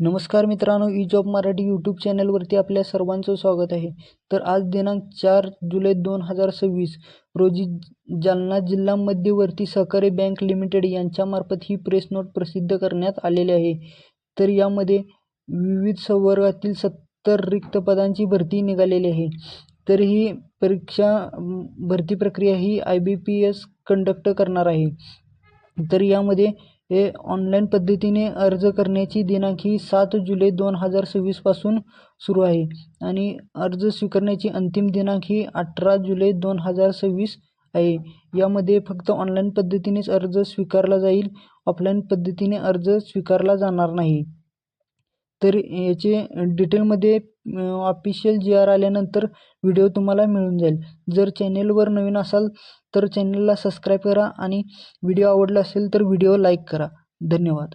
नमस्कार मित्रांनो, E job Marathi YouTube चॅनलवरती आपल्या सर्वांचं स्वागत आहे. तर आज दिनांक 4 जुलै 2026 रोजी जालना जिल्हा मध्यवर्ती सहकारी बँक लिमिटेड यांच्यामार्फत ही प्रेस नोट प्रसिद्ध करण्यात आलेली आहे. तर यामध्ये विविध संवर्गातील 70 रिक्त पदांची भरती निघालेली आहे. तर ही भरती प्रक्रिया ही IBPS कंडक्ट करणार आहे. तर यामध्ये ऑनलाईन पद्धतीने अर्ज करण्याची दिनांक ही 7 जुलै 2026 पासून सुरू आहे आणि अर्ज स्वीकारण्याची अंतिम दिनांक ही 18 जुलै 2026 आहे. यामध्ये फक्त ऑनलाईन पद्धतीनेच अर्ज स्वीकारला जाईल, ऑफलाईन पद्धतीने अर्ज स्वीकारला जाणार नाही. तर याचे डिटेलमध्ये ऑफिशियल GR आल्यानंतर व्हिडिओ तुम्हाला मिळून जाईल. जर चॅनेलवर नवीन असाल तर चॅनेलला सबस्क्राईब करा आणि व्हिडिओ आवडला असेल तर व्हिडिओ लाईक करा. धन्यवाद.